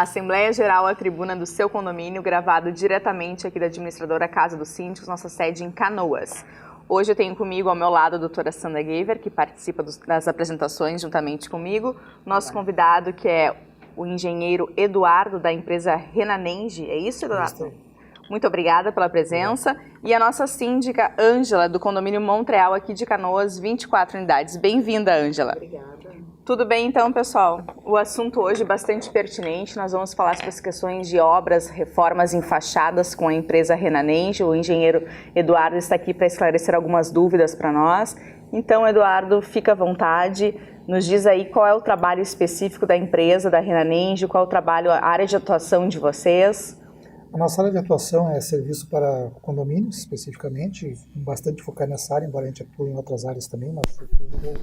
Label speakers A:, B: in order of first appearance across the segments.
A: Assembleia Geral, a tribuna do seu condomínio, gravado diretamente aqui da administradora Casa dos Síndicos, nossa sede em Canoas. Hoje eu tenho comigo ao meu lado a doutora Sandra Gaver, que participa das apresentações juntamente comigo. Nosso convidado, que é o engenheiro Eduardo, da empresa Renanenge. É isso, Eduardo? Muito obrigada pela presença. E a nossa síndica, Ângela, do condomínio Montreal, aqui de Canoas, 24 unidades. Bem-vinda, Ângela.
B: Obrigada.
A: Tudo bem, então, pessoal? O assunto hoje é bastante pertinente. Nós vamos falar sobre as questões de obras, reformas em fachadas com a empresa Renanenge. O engenheiro Eduardo está aqui para esclarecer algumas dúvidas para nós. Então, Eduardo, fica à vontade. Nos diz aí qual é o trabalho específico da empresa, da Renanenge, qual é o trabalho, a área de atuação de vocês.
C: A nossa área de atuação é serviço para condomínios, especificamente, bastante focado nessa área, embora a gente atue em outras áreas também, mas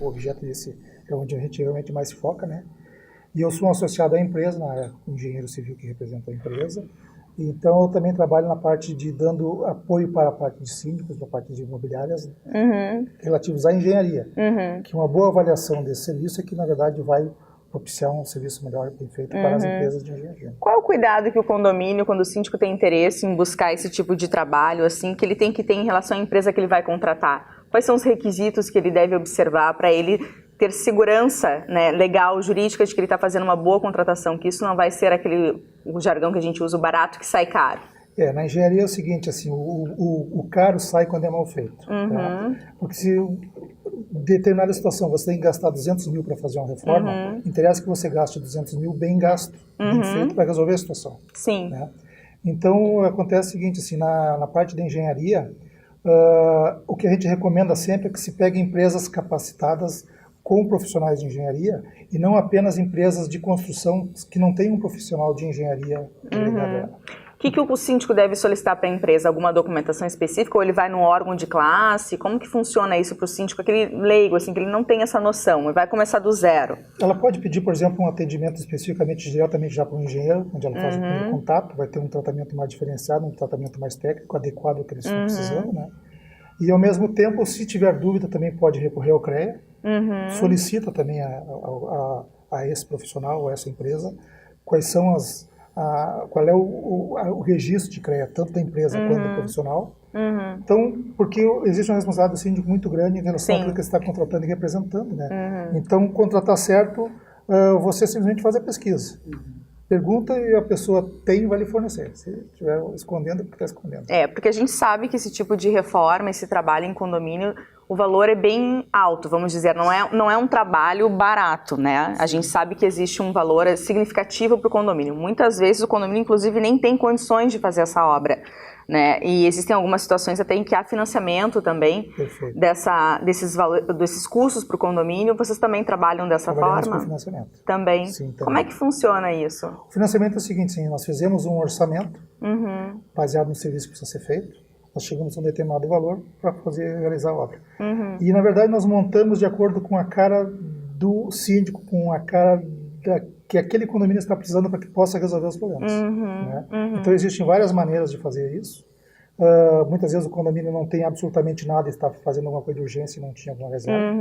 C: o objeto desse é onde a gente realmente mais se foca, né? E eu sou um associado à empresa, na área engenheiro civil que representa a empresa, então eu também trabalho na parte de dando apoio para a parte de síndicos, da parte de imobiliárias, relativos à engenharia, que uma boa avaliação desse serviço é que, na verdade, vai propiciar um serviço melhor, bem feito para as empresas de engenharia.
A: Qual é o cuidado que o condomínio, quando o síndico tem interesse em buscar esse tipo de trabalho, assim, que ele tem que ter em relação à empresa que ele vai contratar? Quais são os requisitos que ele deve observar para ele ter segurança, né, legal, jurídica, de que ele está fazendo uma boa contratação, que isso não vai ser o jargão que a gente usa, o barato que sai caro?
C: Na engenharia é o seguinte, assim, o caro sai quando é mal feito. Tá? Porque se determinada situação você tem que gastar 200 mil para fazer uma reforma, interessa que você gaste 200 mil bem gasto, bem feito, para resolver a situação.
A: Sim.
C: Né? Então, acontece o seguinte, assim, na parte da engenharia, o que a gente recomenda sempre é que se pegue empresas capacitadas com profissionais de engenharia e não apenas empresas de construção que não tenham um profissional de engenharia ligado a ela.
A: O que o síndico deve solicitar para a empresa? Alguma documentação específica ou ele vai num órgão de classe? Como que funciona isso para o síndico, aquele leigo, assim, que ele não tem essa noção, ele vai começar do zero?
C: Ela pode pedir, por exemplo, um atendimento especificamente diretamente já para o engenheiro, onde ela faz o primeiro contato, vai ter um tratamento mais diferenciado, um tratamento mais técnico, adequado ao que eles estão precisando, né? E ao mesmo tempo, se tiver dúvida, também pode recorrer ao CREA, solicita também a esse profissional ou a essa empresa quais são qual é o registro de CREA, tanto da empresa quanto do profissional. Então, porque existe uma responsabilidade do síndico muito grande em relação àquilo que você está contratando e representando, né? Então, contratar certo, você simplesmente faz a pesquisa. Pergunta e a pessoa tem, vai lhe fornecer. Se estiver escondendo, é porque está escondendo.
A: Porque a gente sabe que esse tipo de reforma, esse trabalho em condomínio, o valor é bem alto, vamos dizer, não é um trabalho barato, né? A gente sabe que existe um valor significativo para o condomínio. Muitas vezes o condomínio, inclusive, nem tem condições de fazer essa obra, né? E existem algumas situações até em que há financiamento também desses custos para o condomínio. Vocês também trabalham dessa forma?
C: Com financiamento.
A: Também?
C: Sim, também.
A: Como é que funciona isso?
C: O financiamento é o seguinte, sim, nós fizemos um orçamento baseado no serviço que precisa ser feito. Nós chegamos a um determinado valor para realizar a obra. E, na verdade, nós montamos de acordo com a cara do síndico, com a cara que aquele condomínio está precisando para que possa resolver os problemas. Né? Então, existem várias maneiras de fazer isso. Muitas vezes o condomínio não tem absolutamente nada, está fazendo alguma coisa de urgência e não tinha alguma reserva.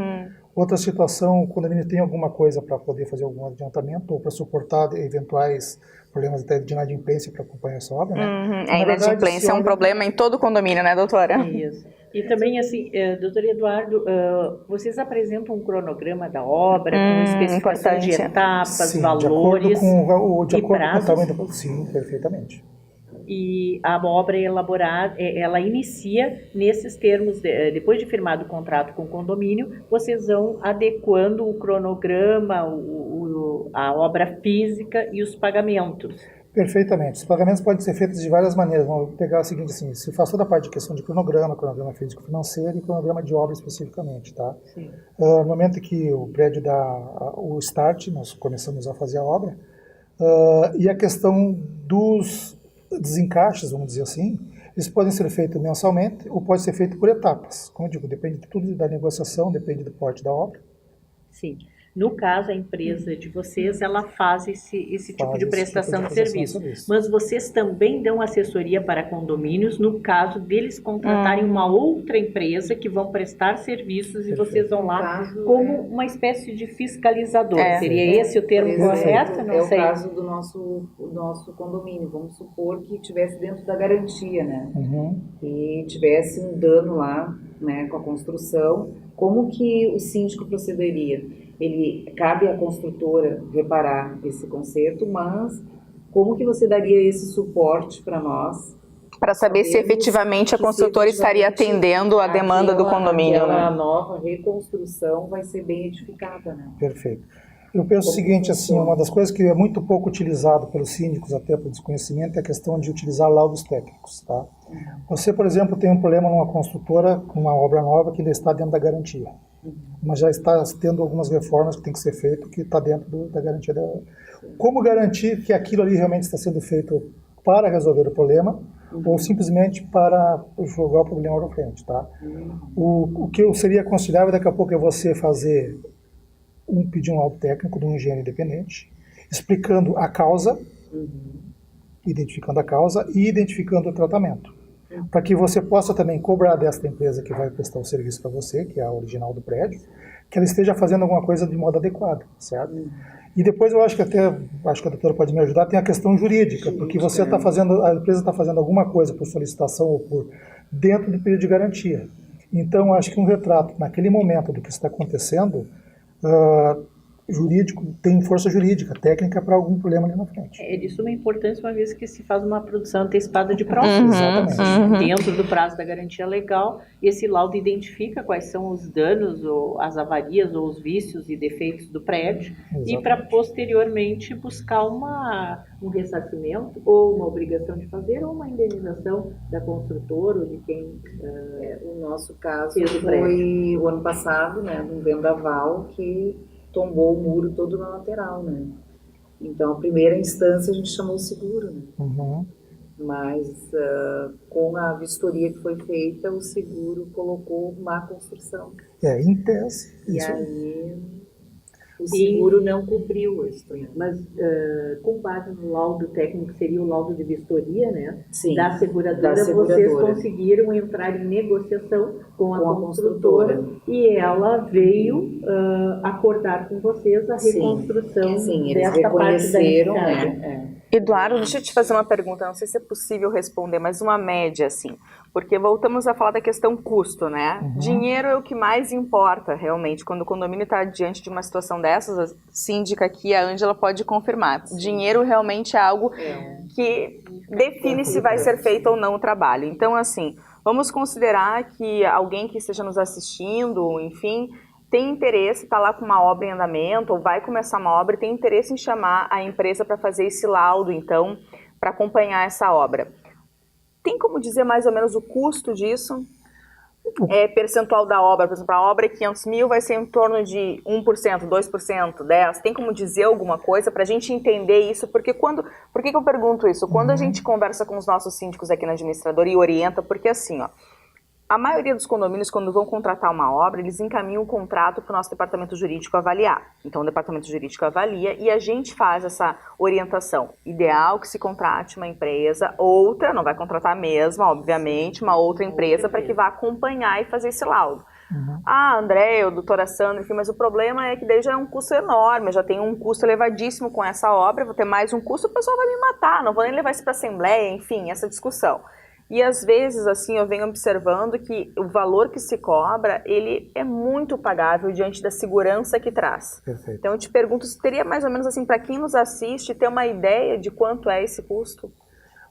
C: Outra situação, o condomínio tem alguma coisa para poder fazer algum adiantamento ou para suportar eventuais problemas até de inadimplência para acompanhar essa obra. Né?
A: A inadimplência é um problema em todo condomínio, né, doutora?
B: Isso. E também, assim, doutor Eduardo, vocês apresentam um cronograma da obra com especificação de etapas,
C: sim,
B: valores
C: de acordo
B: e prazos?
C: Com o tamanho sim, perfeitamente.
B: E a obra é elaborada, ela inicia nesses termos, depois de firmado o contrato com o condomínio, vocês vão adequando o cronograma, a obra física e os pagamentos.
C: Perfeitamente. Os pagamentos podem ser feitos de várias maneiras. Vamos pegar o seguinte, assim, se faz toda a parte de questão de cronograma físico-financeiro e cronograma de obra especificamente, tá?
B: Sim.
C: No momento que o prédio dá o start, nós começamos a fazer a obra, e a questão dos desencaixes, vamos dizer assim, eles podem ser feitos mensalmente ou pode ser feito por etapas. Como eu digo, depende de tudo da negociação, depende do porte da obra.
B: Sim. No caso, a empresa de vocês, ela faz esse tipo de prestação de serviço. Mas vocês também dão assessoria para condomínios no caso deles contratarem uma outra empresa que vão prestar serviços e vocês vão lá como uma espécie de fiscalizador. Seria esse o termo correto? Não sei.
D: É o caso do nosso condomínio. Vamos supor que estivesse dentro da garantia, né? E tivesse um dano lá, né, com a construção. Como que o síndico procederia? Cabe à construtora reparar esse conserto, mas como que você daria esse suporte para nós?
A: Para saber se efetivamente a construtora estaria atendendo a demanda do condomínio.
D: A nova reconstrução vai ser bem edificada, né?
C: Perfeito. Eu penso o seguinte, assim, uma das coisas que é muito pouco utilizado pelos síndicos, até por desconhecimento, é a questão de utilizar laudos técnicos, tá? Você, por exemplo, tem um problema numa construtora, numa obra nova que ainda está dentro da garantia, mas já está tendo algumas reformas que tem que ser feito que está dentro da garantia dela. Como garantir que aquilo ali realmente está sendo feito para resolver o problema ou simplesmente para jogar o problema para frente, tá? O que seria aconselhável daqui a pouco é você fazer pedir um laudo técnico de um engenheiro independente, explicando a causa, identificando a causa e identificando o tratamento. Para que você possa também cobrar desta empresa que vai prestar o serviço para você, que é a original do prédio, que ela esteja fazendo alguma coisa de modo adequado, certo? E depois eu acho que a doutora pode me ajudar, tem a questão jurídica, porque você está fazendo, a empresa está fazendo alguma coisa por solicitação ou por dentro do período de garantia. Então, eu acho que um retrato naquele momento do que está acontecendo, jurídico, tem força jurídica, técnica para algum problema ali na frente.
B: É de suma importância, uma vez que se faz uma produção antecipada de provas. Dentro do prazo da garantia legal, esse laudo identifica quais são os danos, ou as avarias, ou os vícios e defeitos do prédio, e para posteriormente buscar um ressarcimento, ou uma obrigação de fazer, ou uma indenização da construtora, ou de quem...
D: O nosso caso foi o ano passado, né, um vendaval que tombou o muro todo na lateral, né? Então, a primeira instância a gente chamou o seguro, né? Mas com a vistoria que foi feita, o seguro colocou má construção.
C: Em tese.
D: E aí o seguro não cobriu isso.
B: Mas com base no laudo técnico, seria o laudo de vistoria, né?
D: Sim,
B: da seguradora, vocês conseguiram entrar em negociação com a construtora e ela veio acordar com vocês a reconstrução desta parte da estrada.
A: Eduardo, deixa eu te fazer uma pergunta, não sei se é possível responder, mas uma média, assim, porque voltamos a falar da questão custo, né? Dinheiro é o que mais importa, realmente, quando o condomínio está diante de uma situação dessas, a síndica aqui, a Ângela, pode confirmar. Dinheiro realmente é algo que define se vai ser feito ou não o trabalho. Então, assim, vamos considerar que alguém que esteja nos assistindo, enfim, tem interesse, está lá com uma obra em andamento, ou vai começar uma obra e tem interesse em chamar a empresa para fazer esse laudo, então, para acompanhar essa obra. Tem como dizer mais ou menos o custo disso? Percentual da obra, por exemplo, a obra é 500 mil, vai ser em torno de 1%, 2%, 10%. Tem como dizer alguma coisa para a gente entender isso? Por que eu pergunto isso? Quando a gente conversa com os nossos síndicos aqui na administradora e orienta, porque assim, ó, a maioria dos condomínios, quando vão contratar uma obra, eles encaminham o contrato para o nosso departamento jurídico avaliar. Então, o departamento jurídico avalia e a gente faz essa orientação. Ideal que se contrate uma empresa, outra, não vai contratar a mesma, obviamente, uma outra empresa para que vá acompanhar e fazer esse laudo. André, ou doutora Sandra, enfim, mas o problema é que daí já é um custo enorme, eu já tenho um custo elevadíssimo com essa obra, vou ter mais um custo, o pessoal vai me matar, não vou nem levar isso para a assembleia, enfim, essa discussão. E às vezes, assim, eu venho observando que o valor que se cobra, ele é muito pagável diante da segurança que traz.
C: Perfeito.
A: Então eu te pergunto, se teria mais ou menos assim, para quem nos assiste, ter uma ideia de quanto é esse custo?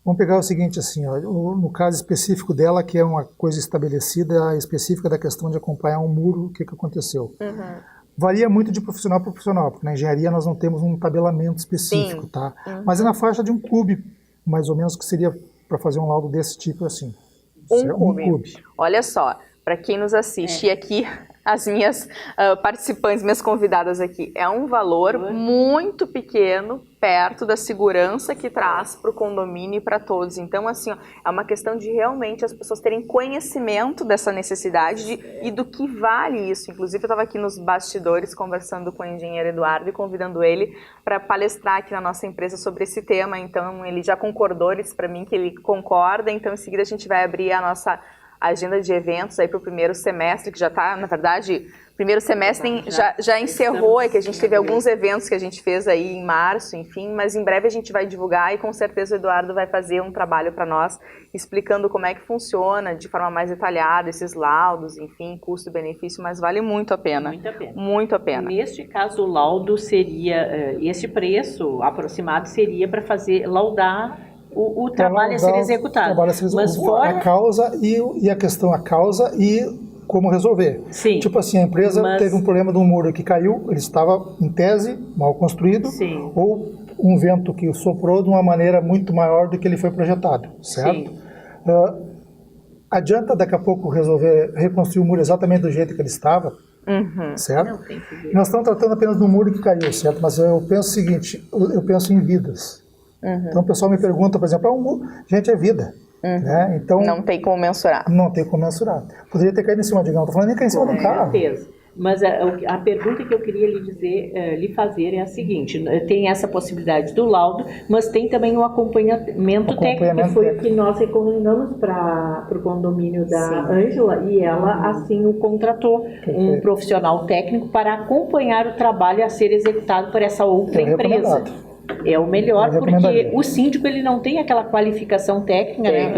C: Vamos pegar o seguinte, assim, ó, no caso específico dela, que é uma coisa estabelecida, específica da questão de acompanhar um muro, o que aconteceu. Varia muito de profissional para profissional, porque na engenharia nós não temos um tabelamento específico, tá? Mas é na faixa de um cube, mais ou menos, que seria para fazer um laudo desse tipo assim.
A: Um cube. Olha só, para quem nos assiste, e aqui as minhas participantes, minhas convidadas aqui, é um valor muito pequeno perto da segurança que traz para o condomínio e para todos. Então, assim, ó, é uma questão de realmente as pessoas terem conhecimento dessa necessidade e do que vale isso. Inclusive, eu estava aqui nos bastidores conversando com o engenheiro Eduardo e convidando ele para palestrar aqui na nossa empresa sobre esse tema. Então, ele já concordou, ele disse para mim que ele concorda. Então, em seguida, a gente vai abrir a nossa agenda de eventos aí para o primeiro semestre, que já está, na verdade, primeiro semestre já encerrou, é que a gente teve alguns eventos que a gente fez aí em março, enfim, mas em breve a gente vai divulgar e com certeza o Eduardo vai fazer um trabalho para nós explicando como é que funciona de forma mais detalhada esses laudos, enfim, custo-benefício, mas vale muito a pena.
B: Muito a pena.
A: Muito a pena.
B: Neste caso, o laudo seria, esse preço aproximado seria para fazer laudar o trabalho a ser executado.
C: Mas fora a causa e a questão, a causa e como resolver.
B: Sim.
C: Tipo assim, a empresa teve um problema de um muro que caiu, ele estava, em tese, mal construído,
B: sim,
C: ou um vento que soprou de uma maneira muito maior do que ele foi projetado, certo? Adianta daqui a pouco reconstruir o muro exatamente do jeito que ele estava, certo?
B: Não, tem que ver.
C: Nós estamos tratando apenas do muro que caiu, certo? Mas eu penso o seguinte, eu penso em vidas. Então o pessoal me pergunta, por exemplo, gente, é vida. Né? Então,
A: não tem como mensurar.
C: Não tem como mensurar. Poderia ter caído em cima de alguém, não estou falando nem cair em cima do carro.
B: Certeza. Mas a pergunta que eu queria lhe fazer é a seguinte: tem essa possibilidade do laudo, mas tem também o acompanhamento técnico, que foi o que nós recomendamos para o condomínio da Ângela, e ela assim o contratou, um profissional técnico para acompanhar o trabalho a ser executado por essa outra empresa. É o melhor, porque o síndico ele não tem aquela qualificação técnica, né?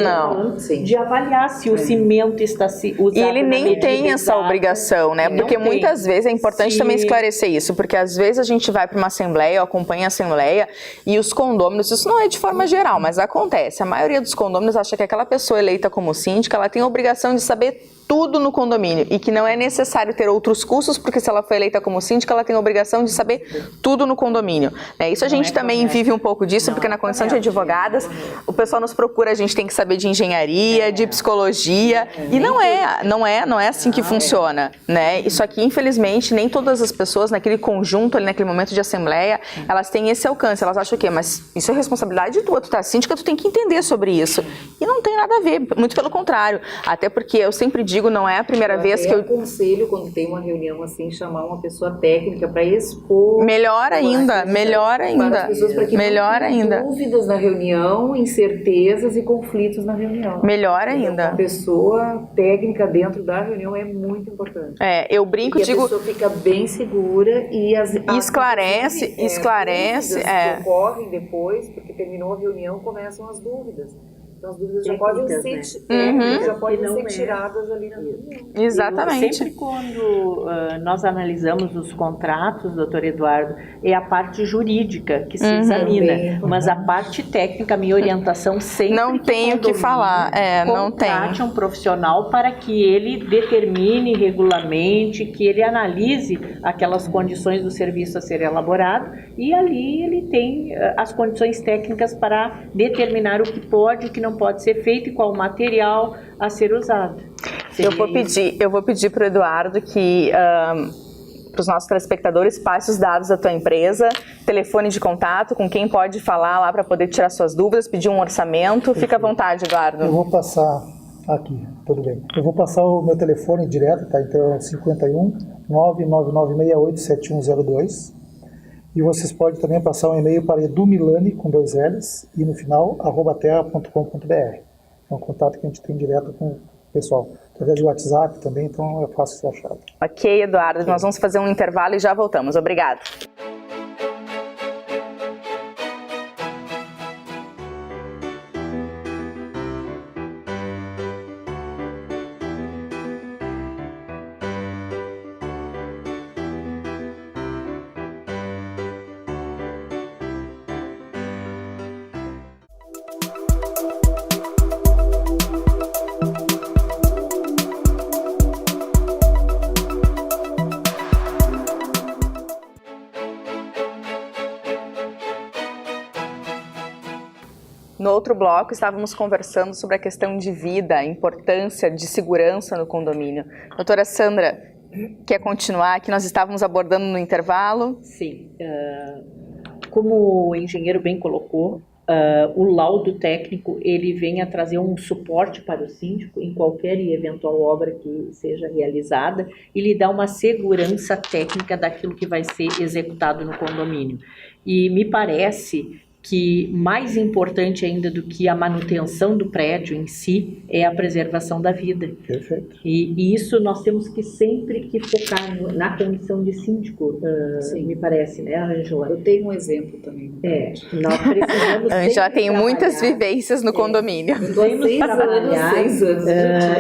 A: Não.
B: De avaliar se o cimento está se usado.
A: E ele nem tem essa obrigação, né? Porque muitas vezes é importante também esclarecer isso, porque às vezes a gente vai para uma assembleia, ou acompanha a assembleia, e os condôminos, isso não é de forma geral, mas acontece. A maioria dos condôminos acha que aquela pessoa eleita como síndica, ela tem a obrigação de saber tudo no condomínio e que não é necessário ter outros cursos, porque se ela foi eleita como síndica, ela tem a obrigação de saber tudo no condomínio. Isso a gente também vive um pouco disso, porque na condição de advogadas, o pessoal nos procura, a gente tem que saber de engenharia, de psicologia, e não é assim que funciona, né? Isso aqui, infelizmente, nem todas as pessoas naquele conjunto, ali naquele momento de assembleia, elas têm esse alcance, elas acham o quê? Mas isso é responsabilidade tua, tu tá síndica, tu tem que entender sobre isso. E não tem nada a ver, muito pelo contrário, até porque eu sempre digo, não é a primeira vez que eu
D: aconselho, quando tem uma reunião assim, chamar uma pessoa técnica para expor.
A: Melhor ainda.
D: Para as pessoas, para que
A: melhor
D: não tenham
A: ainda.
D: Dúvidas na reunião, incertezas e conflitos na reunião.
A: Melhor ainda.
D: Uma pessoa técnica dentro da reunião é muito importante.
A: Eu brinco,
D: porque
A: digo.
D: A pessoa fica bem segura e
A: esclarece.
D: Dúvidas que ocorrem depois, porque terminou a reunião, começam as dúvidas. Então as dúvidas já podem ser tiradas ali na reunião.
A: Exatamente.
B: Sempre quando nós analisamos os contratos, doutor Eduardo, é a parte jurídica que se examina, mas a parte técnica, a minha orientação sempre
A: não tenho o que falar, não tem.
B: Contrate um profissional para que ele determine regularmente, que ele analise aquelas condições do serviço a ser elaborado, e ali ele tem as condições técnicas para determinar o que pode e o que não pode ser feito e qual material a ser usado.
A: Eu vou pedir para o Eduardo que para os nossos telespectadores passe os dados da tua empresa, telefone de contato, com quem pode falar lá para poder tirar suas dúvidas, pedir um orçamento. Fica à vontade, Eduardo.
C: Eu vou passar aqui, tudo bem. Eu vou passar o meu telefone direto, tá? Então é 51 99968 7102. E vocês podem também passar um e-mail para edumilani, com 2 L's, e no final, @terra.com.br. É um contato que a gente tem direto com o pessoal. Através de WhatsApp também, então é fácil ser achado.
A: Ok, Eduardo, nós vamos fazer um intervalo e já voltamos. Obrigada. No outro bloco, estávamos conversando sobre a questão de vida, a importância de segurança no condomínio. Doutora Sandra, quer continuar? Que nós estávamos abordando no intervalo.
B: Sim. Como o engenheiro bem colocou, o laudo técnico ele vem a trazer um suporte para o síndico em qualquer e eventual obra que seja realizada e lhe dá uma segurança técnica daquilo que vai ser executado no condomínio. E me parece que mais importante ainda do que a manutenção do prédio em si é a preservação da vida.
C: Perfeito.
B: E isso nós temos que sempre que focar na condição de síndico, me parece, né, Ângela?
D: Eu tenho um exemplo também.
B: Nós precisamos
A: Ângela tem muitas vivências no condomínio.
D: Eu estou há 6 anos.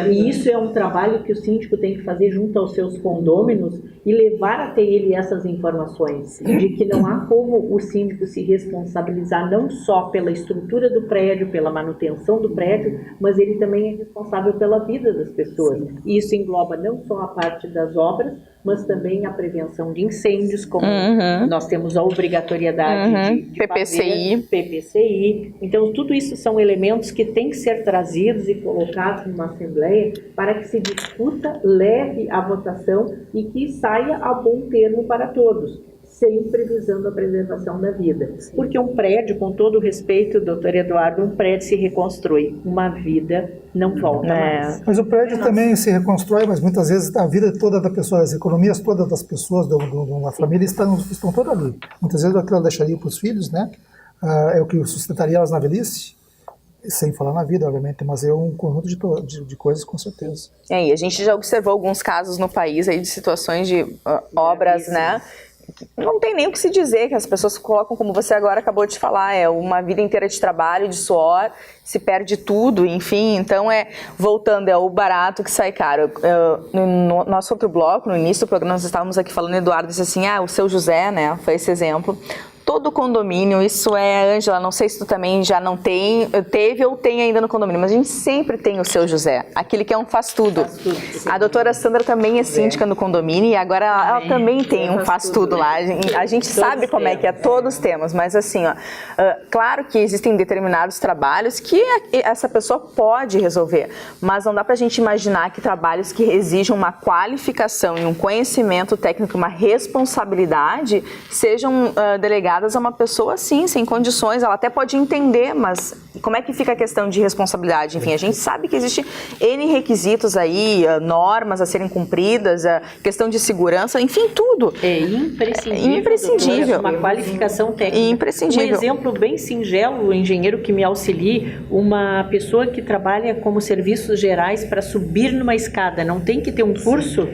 B: E isso é um trabalho que o síndico tem que fazer junto aos seus condôminos e levar até ele essas informações, de que não há como o síndico se responsabilizar não só pela estrutura do prédio, pela manutenção do prédio, mas ele também é responsável pela vida das pessoas. E isso engloba não só a parte das obras, mas também a prevenção de incêndios, como nós temos a obrigatoriedade de
A: PPCI.
B: fazer PPCI. Então, tudo isso são elementos que têm que ser trazidos e colocados numa assembleia para que se discuta, leve à votação e que saia a bom termo para todos, sempre visando a preservação da vida. Porque um prédio, com todo o respeito, doutor Eduardo, um prédio se reconstrui, uma vida não volta mais.
C: Mas o prédio também se reconstrói, mas muitas vezes a vida toda da pessoa, as economias todas das pessoas, de uma família, estão todas ali. Muitas vezes aquilo ela deixaria para os filhos, né? É o que sustentaria elas na velhice, sem falar na vida, obviamente, mas é um conjunto de coisas, com certeza.
A: E a gente já observou alguns casos no país aí de situações de obras, né? Não tem nem o que se dizer, que as pessoas colocam, como você agora acabou de falar, é uma vida inteira de trabalho, de suor, se perde tudo, enfim, então voltando, é o barato que sai caro. No nosso outro bloco, no início do programa, nós estávamos aqui falando, Eduardo disse assim, o seu José, né, foi esse exemplo. Todo condomínio, isso Ângela, não sei se tu também já não teve ou tem ainda no condomínio, mas a gente sempre tem o seu José, aquele que é um faz-tudo. A doutora Sandra também é síndica no condomínio e agora ela também tem um faz-tudo lá. A gente sabe como é que é, todos temos, mas assim, claro que existem determinados trabalhos que essa pessoa pode resolver, mas não dá pra gente imaginar que trabalhos que exijam uma qualificação e um conhecimento técnico, uma responsabilidade, sejam delegados a uma pessoa assim, sem condições, ela até pode entender, mas como é que fica a questão de responsabilidade? Enfim, a gente sabe que existe N requisitos aí, normas a serem cumpridas, questão de segurança, enfim, tudo.
B: É imprescindível. Uma qualificação técnica.
A: Imprescindível.
B: Um exemplo bem singelo, o engenheiro que me auxilie, uma pessoa que trabalha como serviços gerais para subir numa escada, não tem que ter um curso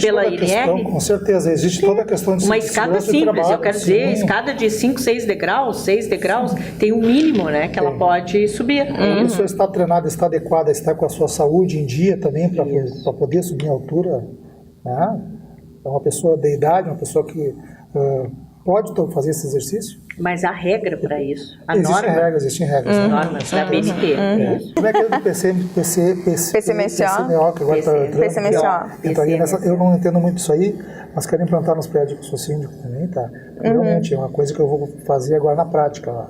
B: pela INR?
C: Com certeza, existe toda a questão de
B: uma escada simples, eu quero dizer, escada de 5, 6 degraus, 6 degraus, tem um mínimo, né, que ela pode subir.
C: A pessoa está treinada, está adequada, está com a sua saúde em dia também para poder subir em altura, né? É uma pessoa de idade, uma pessoa que pode fazer esse exercício.
B: Mas há regra para isso.
C: Existem regras.
B: Normas da BNT.
C: Como é que é do PCMCO, que agora está entraria nessa. Eu não entendo muito isso aí, mas quero implantar nos prédios que eu sou síndico também, tá? Realmente é uma coisa que eu vou fazer agora na prática lá.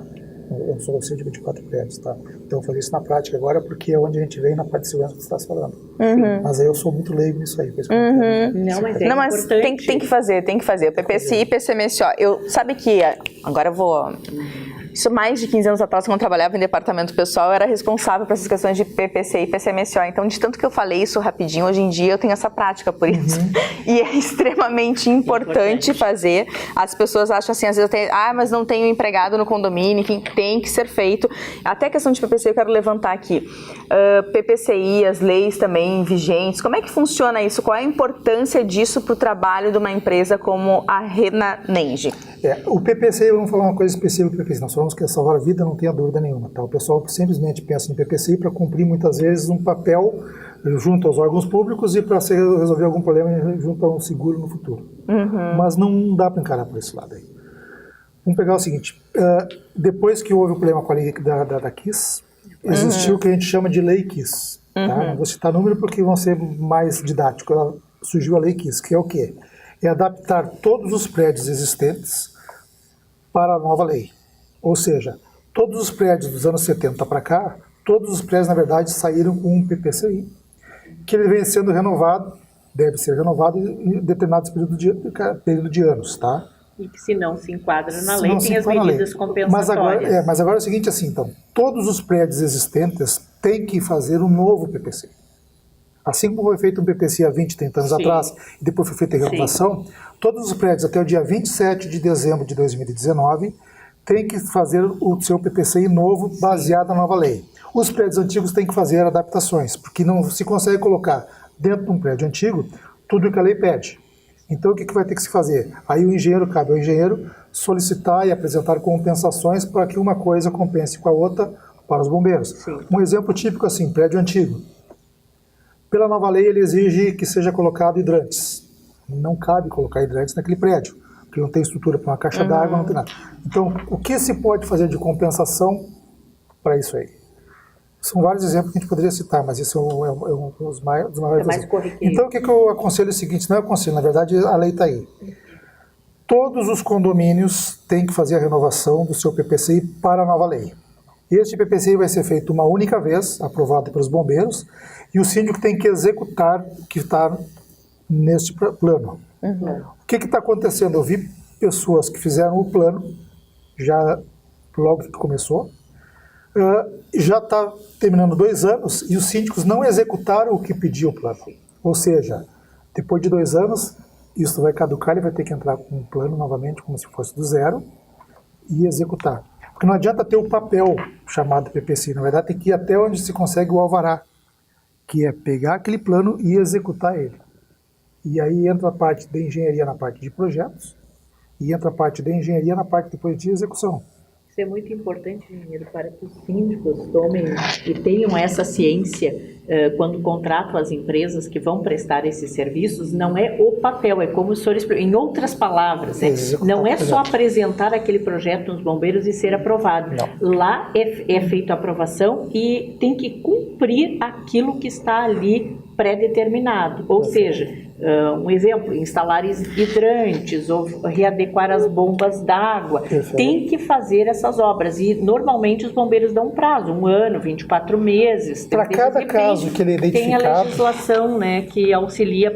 C: Eu sou síndico de 4 prédios, tá? Então eu vou fazer isso na prática agora, porque é onde a gente vem na parte de segurança que você está falando. Mas aí eu sou muito leigo nisso aí.
A: Não, mas tem que fazer. O PPCI e PCMSO. Sabe que agora eu vou... Isso mais de 15 anos atrás, quando eu trabalhava em departamento pessoal, eu era responsável por essas questões de PPCI e PCMSO. Então, de tanto que eu falei isso rapidinho, hoje em dia eu tenho essa prática por isso. E é extremamente importante fazer. As pessoas acham assim, às vezes, mas não tenho empregado no condomínio, enfim, tem que ser feito. Até a questão de PPCI eu quero levantar aqui. PPCI, as leis também vigentes, como é que funciona isso? Qual é a importância disso para o trabalho de uma empresa como a Renanenge?
C: O PPCI, vamos falar uma coisa específica do PPCI. Nós falamos que é salvar a vida, não tenha dúvida nenhuma. Tá? O pessoal simplesmente pensa no PPCI para cumprir muitas vezes um papel junto aos órgãos públicos e para resolver algum problema junto a um seguro no futuro. Mas não dá para encarar por esse lado aí. Vamos pegar o seguinte, depois que houve o problema com a lei da KISS, existiu o que a gente chama de lei KISS. Tá? Não vou citar número porque vão ser mais didáticos. Surgiu a lei KISS, que é o quê? É adaptar todos os prédios existentes para a nova lei. Ou seja, todos os prédios dos anos 70 para cá, todos os prédios, na verdade, saíram com um PPCI, que ele vem sendo renovado, deve ser renovado em determinados período de anos, tá?
B: E que se não se enquadra na
C: Se
B: lei,
C: não se
B: tem as
C: enquadra na lei.
B: medidas compensatórias.
C: Mas agora é o seguinte, assim, então, todos os prédios existentes têm que fazer um novo PPC. Assim como foi feito um PPC há 20, 30 anos
B: Sim.
C: atrás, e depois foi feita a renovação, todos os prédios até o dia 27 de dezembro de 2019 têm que fazer o seu PPC novo baseado na nova lei. Os prédios antigos têm que fazer adaptações, porque não se consegue colocar dentro de um prédio antigo tudo o que a lei pede. Então, o que vai ter que se fazer? Aí o engenheiro, cabe ao engenheiro solicitar e apresentar compensações para que uma coisa compense com a outra para os bombeiros.
B: Sim.
C: Um exemplo típico assim, prédio antigo. Pela nova lei, ele exige que seja colocado hidrantes. Não cabe colocar hidrantes naquele prédio, porque não tem estrutura para uma caixa d'água, não tem nada. Então, o que se pode fazer de compensação para isso aí? São vários exemplos que a gente poderia citar, mas esse é um dos maiores
B: mais corriqueiro.
C: Então, o que eu aconselho é o seguinte, não é aconselho, na verdade, a lei está aí. Todos os condomínios têm que fazer a renovação do seu PPCI para a nova lei. Este PPCI vai ser feito uma única vez, aprovado pelos bombeiros, e o síndico tem que executar o que está neste plano. O que está acontecendo? Eu vi pessoas que fizeram o plano, já logo que começou, já está terminando 2 anos e os síndicos não executaram o que pediu o plano. Ou seja, depois de 2 anos, isso vai caducar, ele vai ter que entrar com um plano novamente, como se fosse do zero, e executar. Porque não adianta ter o papel chamado PPC, na verdade tem que ir até onde se consegue o alvará, que é pegar aquele plano e executar ele. E aí entra a parte da engenharia na parte de projetos, e entra a parte da engenharia na parte depois de execução.
B: Isso é muito importante, engenheiro, para que os síndicos tomem e tenham essa ciência quando contratam as empresas que vão prestar esses serviços. Não é o papel, é como o senhor explicou. Em outras palavras, não é só apresentar aquele projeto nos bombeiros e ser aprovado.
C: Não.
B: Lá é feita a aprovação e tem que cumprir aquilo que está ali pré-determinado. Ou seja, um exemplo, instalar hidrantes ou readequar as bombas d'água. Tem que fazer essas obras e normalmente os bombeiros dão um prazo, 1 ano, 24 meses.
C: Para cada caso que ele é identificado...
B: Tem a legislação, né, que auxilia,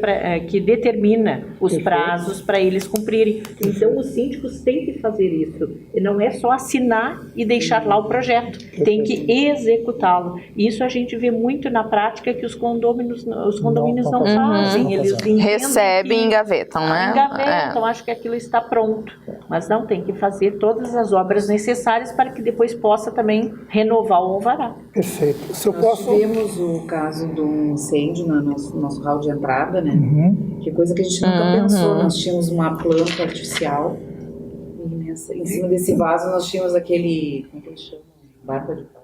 B: que determina os prazos para eles cumprirem. Então os síndicos têm que fazer isso. E não é só assinar e deixar lá o projeto. Tem que executá-lo. Isso a gente vê muito na prática que os condomínios não fazem. Eles
A: recebem e engavetam, né?
B: Engavetam, acho que aquilo está pronto. Mas não, tem que fazer todas as obras necessárias para que depois possa também renovar o alvará.
C: Perfeito. Se eu
D: Nós
C: posso...
D: tivemos o caso do incêndio no nosso hall de entrada, né? Que coisa que a gente nunca pensou. Nós tínhamos uma planta artificial e em cima desse vaso nós tínhamos aquele... Como é que ele chama? Barba de pau.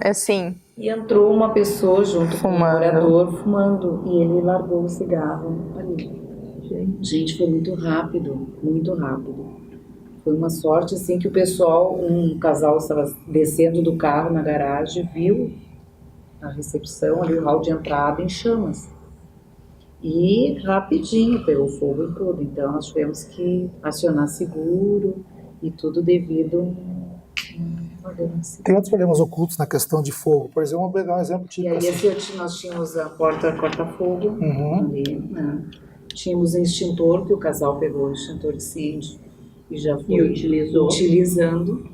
A: Assim...
D: E entrou uma pessoa junto com um morador fumando e ele largou o cigarro ali. Gente, foi muito rápido, muito rápido. Foi uma sorte assim que o pessoal, um casal estava descendo do carro na garagem, viu a recepção ali, o hall de entrada em chamas. E rapidinho pegou fogo e tudo. Então nós tivemos que acionar seguro e tudo devido
C: Tem outros problemas ocultos na questão de fogo. Por exemplo, vamos pegar um exemplo típico.
D: E aí nós tínhamos a porta corta-fogo ali, né? Tínhamos um extintor, que o casal pegou o extintor de incêndio e já foi utilizando,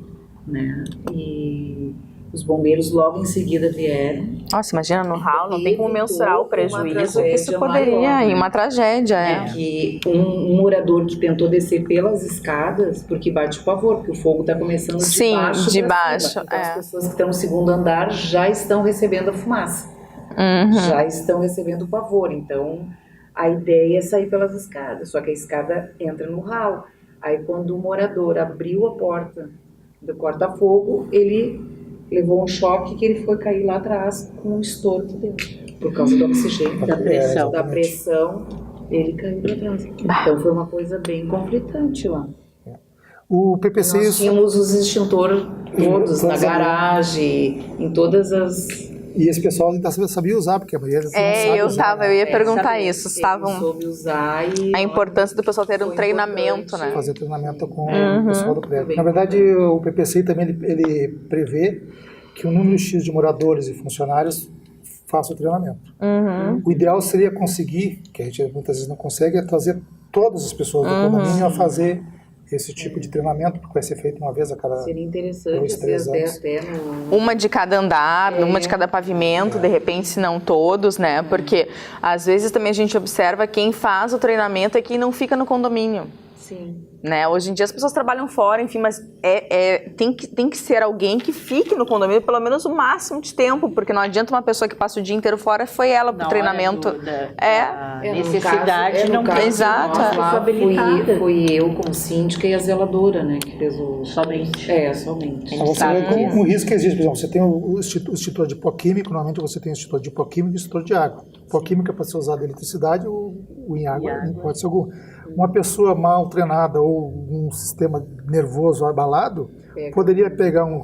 D: né? E os bombeiros logo em seguida vieram.
A: Nossa, imagina no hall, não tem como mensurar o prejuízo que isso poderia,
D: maior, né?
A: E uma tragédia,
D: Que um morador que tentou descer pelas escadas, porque bate o pavor, porque o fogo está começando de baixo. Então, as pessoas que estão no segundo andar já estão recebendo a fumaça, já estão recebendo o pavor. Então, a ideia é sair pelas escadas, só que a escada entra no hall. Aí, quando o morador abriu a porta do corta-fogo, ele levou um choque que ele foi cair lá atrás com um estouro de dentro, por causa do oxigênio, da pressão, ele caiu para trás. Então foi uma coisa bem conflitante lá.
C: O PPC...
D: Nós tínhamos os extintores todos na garagem, em todas as...
C: E esse pessoal ainda sabia usar, porque a maioria não sabe usar.
A: Eu ia perguntar isso.
D: Soube usar e...
A: A importância do pessoal ter um treinamento, né?
C: Fazer treinamento com o pessoal do prédio. Na verdade, o PPC também ele prevê que o número X de moradores e funcionários faça o treinamento. O ideal seria conseguir, que a gente muitas vezes não consegue, é trazer todas as pessoas do condomínio a fazer esse tipo de treinamento, porque vai ser feito uma vez a cada
D: Seria interessante
C: 2, 3 anos.
A: Até uma de cada andar, uma de cada pavimento, de repente, se não todos, né? Porque às vezes também a gente observa quem faz o treinamento é quem não fica no condomínio.
D: Sim.
A: Né? Hoje em dia as pessoas trabalham fora, enfim, mas tem que ser alguém que fique no condomínio pelo menos o máximo de tempo, porque não adianta uma pessoa que passa o dia inteiro fora, foi ela pro treinamento.
B: Necessidade não tem.
A: Exato.
D: Fui eu como síndica e a zeladora, né, que fez o...
B: Somente.
D: Somente.
C: Então, você vê um risco que existe, por exemplo, você tem o extintor de pó químico, normalmente você tem o extintor de pó químico e o extintor de água. Pó químico é para ser usado em eletricidade ou em água, em hipótese alguma. Uma pessoa mal treinada ou um sistema nervoso abalado poderia pegar um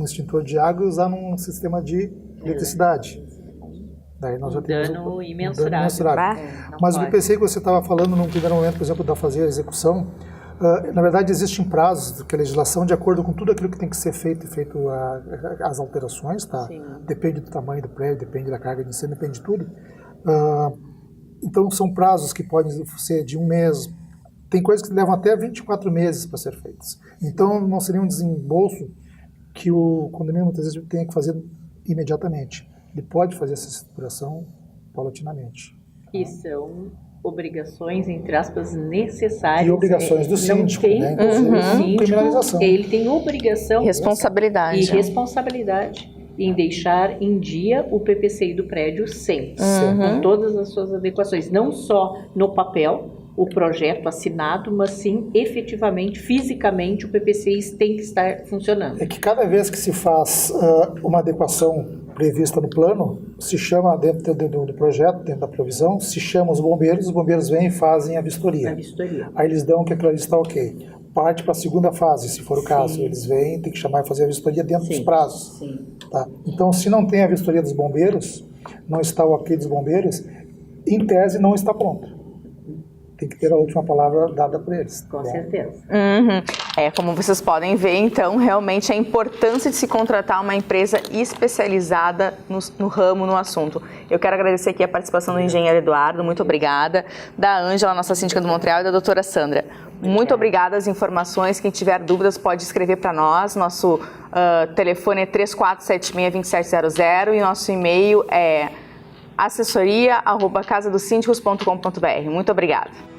C: extintor de água e usar num sistema de eletricidade. Daí nós já temos
B: dano
C: dano
B: imensurável.
C: imensurável. Mas o IPCI que você estava falando no primeiro momento, por exemplo, da fazer a execução, na verdade existem prazos que a legislação, de acordo com tudo aquilo que tem que ser feito as alterações, tá?
B: Sim.
C: Depende do tamanho do prédio, depende da carga de incêndio, depende de tudo. Então são prazos que podem ser de 1 mês, tem coisas que levam até 24 meses para ser feitas. Então não seria um desembolso que o condomínio muitas vezes tenha que fazer imediatamente. Ele pode fazer essa estruturação paulatinamente.
B: Que são obrigações, entre aspas, necessárias.
C: E obrigações do síndico, né?
B: Criminalização. Ele tem obrigação
A: responsabilidade.
B: E responsabilidade em deixar em dia o PPCI do prédio sempre, com todas as suas adequações, não só no papel, o projeto assinado, mas sim efetivamente, fisicamente, o PPCI tem que estar funcionando.
C: É que cada vez que se faz uma adequação prevista no plano, se chama dentro do projeto, dentro da provisão, se chama os bombeiros vêm e fazem a vistoria. Aí eles dão que aquilo ali está ok. Parte para a segunda fase, se for o caso. Eles vêm, tem que chamar e fazer a vistoria dentro dos prazos. Tá? Então, se não tem a vistoria dos bombeiros, não está o ok dos bombeiros, em tese não está pronto. Tem que ter a última palavra dada por eles.
B: Com certeza.
A: Como vocês podem ver, então, realmente a importância de se contratar uma empresa especializada no ramo, no assunto. Eu quero agradecer aqui a participação do engenheiro Eduardo, muito obrigada, da Ângela, nossa síndica do Montreal, e da doutora Sandra. Muito obrigada às informações. Quem tiver dúvidas pode escrever para nós. Nosso telefone é 3476-2700 e nosso e-mail é assessoria@casadosíndicos.com.br. Muito obrigada.